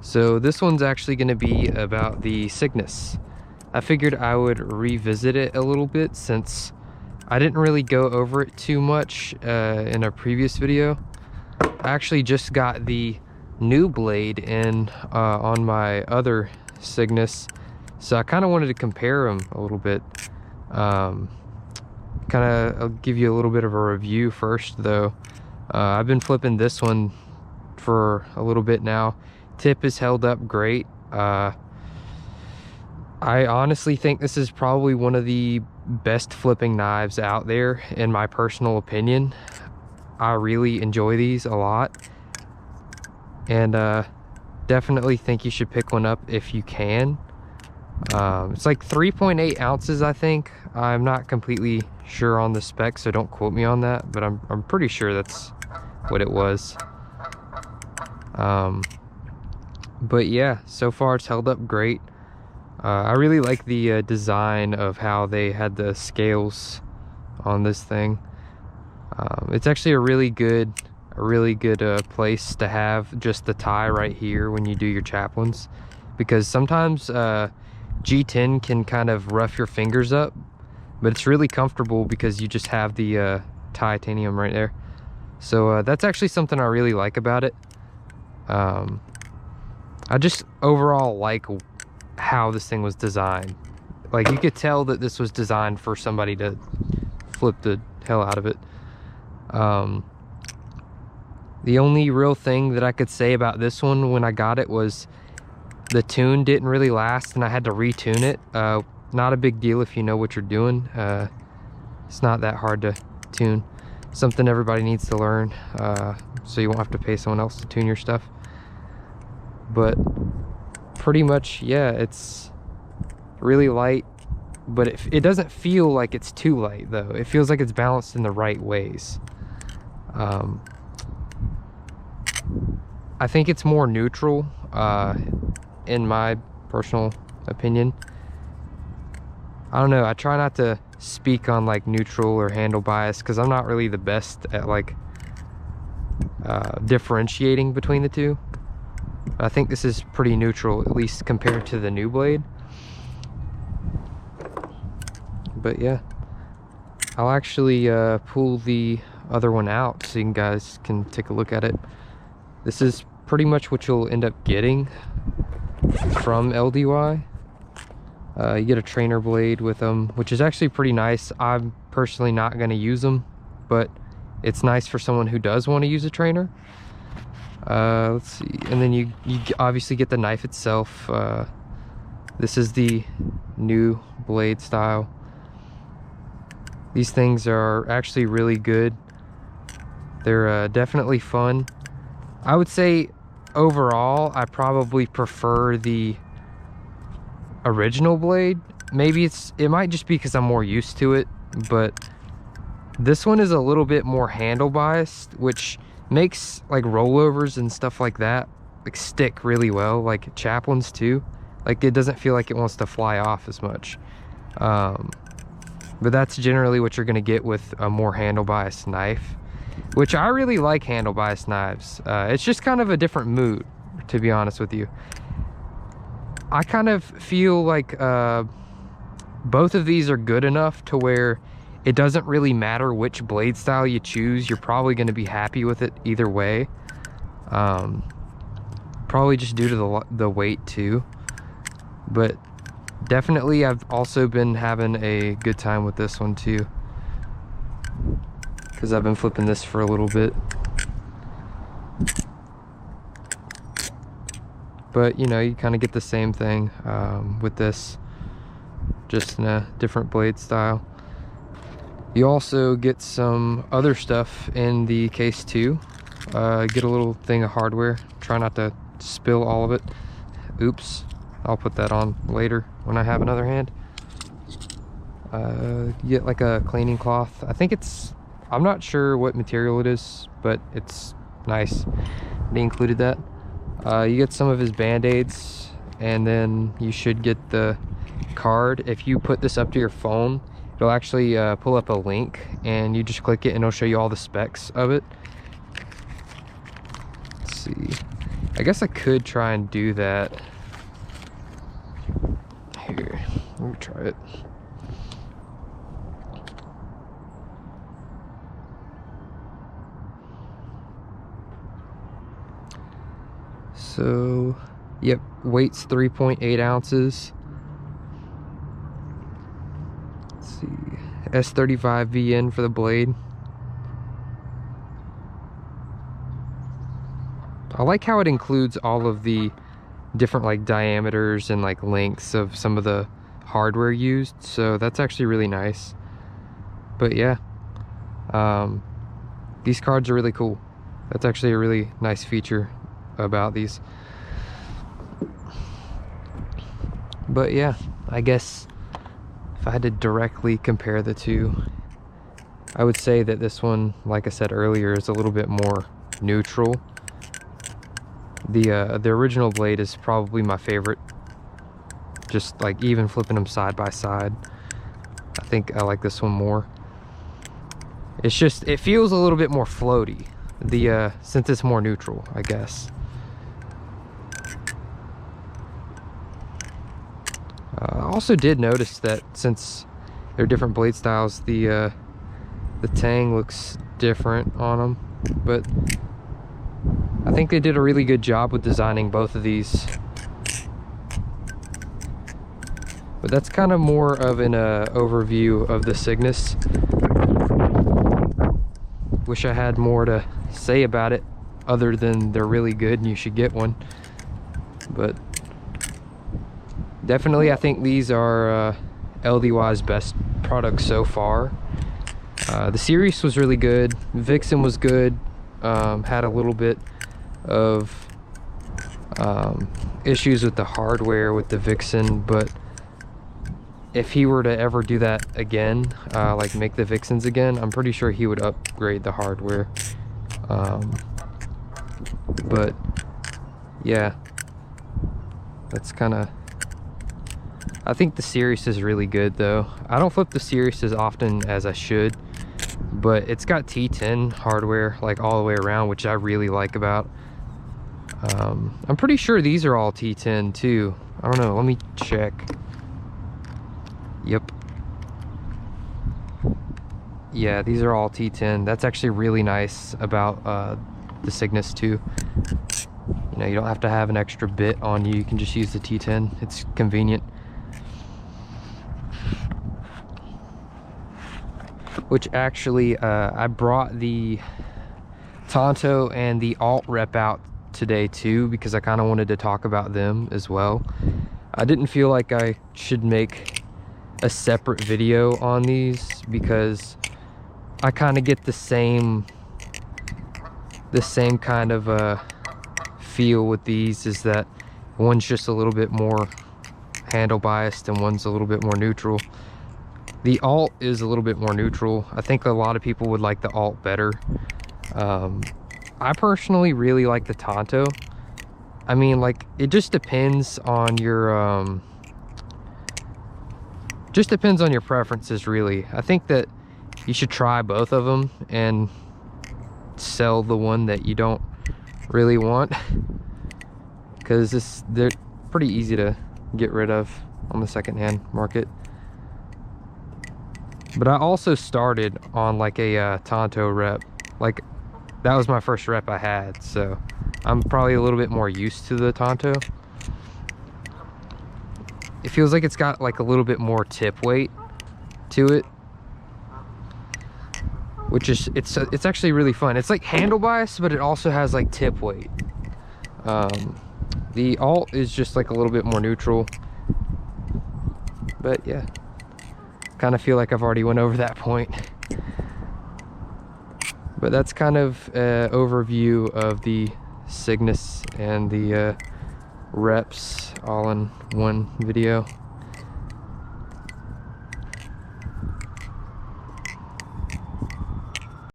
So this one's actually going to be about the Cygnus. I figured I would revisit it a little bit since I didn't really go over it too much in a previous video. I actually just got the new blade in on my other Cygnus, so I kind of wanted to compare them a little bit. I'll give you a little bit of a review first though. I've been flipping this one for a little bit now. Tip is held up great. I honestly think this is probably one of the best flipping knives out there in my personal opinion. I really enjoy these a lot, and definitely think you should pick one up if you can. It's like 3.8 ounces, I think. I'm not completely sure on the specs, so don't quote me on that, but I'm pretty sure that's what it was. But yeah, so far it's held up great. I really like the design of how they had the scales on this thing. It's actually a really good place to have just the tie right here when you do your chaplains, because sometimes G10 can kind of rough your fingers up, but it's really comfortable because you just have the titanium right there. So that's actually something I really like about it. I just overall like how this thing was designed. Like, you could tell that this was designed for somebody to flip the hell out of it. The only real thing that I could say about this one when I got it was the tune didn't really last and I had to retune it. Not a big deal if you know what you're doing. It's not that hard to tune. Something everybody needs to learn, so you won't have to pay someone else to tune your stuff. But pretty much, yeah, it's really light, but it doesn't feel like it's too light though. It feels like it's balanced in the right ways. I think it's more neutral, in my personal opinion. I don't know, I try not to speak on like neutral or handle bias because I'm not really the best at like differentiating between the two. I think this is pretty neutral, at least compared to the new blade. But yeah, I'll actually pull the other one out so you guys can take a look at it. This is pretty much what you'll end up getting from LDY. You get a trainer blade with them, which is actually pretty nice. I'm personally not going to use them, but it's nice for someone who does want to use a trainer. Let's see, and then you obviously get the knife itself. This is the new blade style. These things are actually really good. They're definitely fun. I would say overall I probably prefer the original blade. Maybe it might just be because I'm more used to it, but this one is a little bit more handle biased, which makes like rollovers and stuff like that like stick really well, like chaplains too. Like, it doesn't feel like it wants to fly off as much. But that's generally what you're going to get with a more handle biased knife, which I really like. Handle biased knives, it's just kind of a different mood, to be honest with you. I kind of feel like both of these are good enough to where it doesn't really matter which blade style you choose. You're probably going to be happy with it either way. Probably just due to the weight too. But definitely I've also been having a good time with this one too, because I've been flipping this for a little bit. But you know, you kind of get the same thing with this, just in a different blade style. You also get some other stuff in the case too. Get a little thing of hardware. Try not to spill all of it. Oops, I'll put that on later when I have another hand. You get like a cleaning cloth. I think I'm not sure what material it is, but it's nice. They included that. You get some of his band-aids, and then you should get the card. If you put this up to your phone, it'll actually pull up a link, and you just click it and it'll show you all the specs of it. Let's see. I guess I could try and do that. Here, let me try it. So, yep, weight's 3.8 ounces. Let's see, S35VN for the blade. I like how it includes all of the different like diameters and like lengths of some of the hardware used, so that's actually really nice. But yeah, these cards are really cool. That's actually a really nice feature about these. But yeah, I guess if I had to directly compare the two, I would say that this one, like I said earlier, is a little bit more neutral. The original blade is probably my favorite. Just like even flipping them side by side, I think I like this one more. It's just, it feels a little bit more floaty, since it's more neutral, I guess. I also did notice that since they're different blade styles, the tang looks different on them, but I think they did a really good job with designing both of these. But that's kind of more of an overview of the Cygnus. Wish I had more to say about it other than they're really good and you should get one. But definitely I think these are LDY's best products so far. The Sirius was really good. Vixen was good. Had a little bit of issues with the hardware with the Vixen, but if he were to ever do that again, like make the Vixens again, I'm pretty sure he would upgrade the hardware. But yeah, that's kind of, I think the Sirius is really good though. I don't flip the Sirius as often as I should, but it's got T10 hardware like all the way around, which I really like about. I'm pretty sure these are all T10 too. I don't know, let me check. Yep. Yeah, these are all T10. That's actually really nice about the Cygnus too. You know, you don't have to have an extra bit on you. You can just use the T10. It's convenient. Which actually, I brought the Tonto and the Alt Rep out today too, because I kind of wanted to talk about them as well. I didn't feel like I should make a separate video on these because I kind of get the same kind of feel with these, is that one's just a little bit more handle biased and one's a little bit more neutral. The Alt is a little bit more neutral. I think a lot of people would like the Alt better. I personally really like the Tonto. I mean, like, it just depends on your preferences, really. I think that you should try both of them and sell the one that you don't really want, because they're pretty easy to get rid of on the secondhand market. But I also started on like a Tonto rep. Like, that was my first rep I had, so I'm probably a little bit more used to the Tonto. It feels like it's got like a little bit more tip weight to it, which is, it's actually really fun. It's like handle bias, but it also has like tip weight. The Alt is just like a little bit more neutral, but yeah, kind of feel like I've already went over that point. But that's kind of an overview of the Cygnus and the reps all in one video.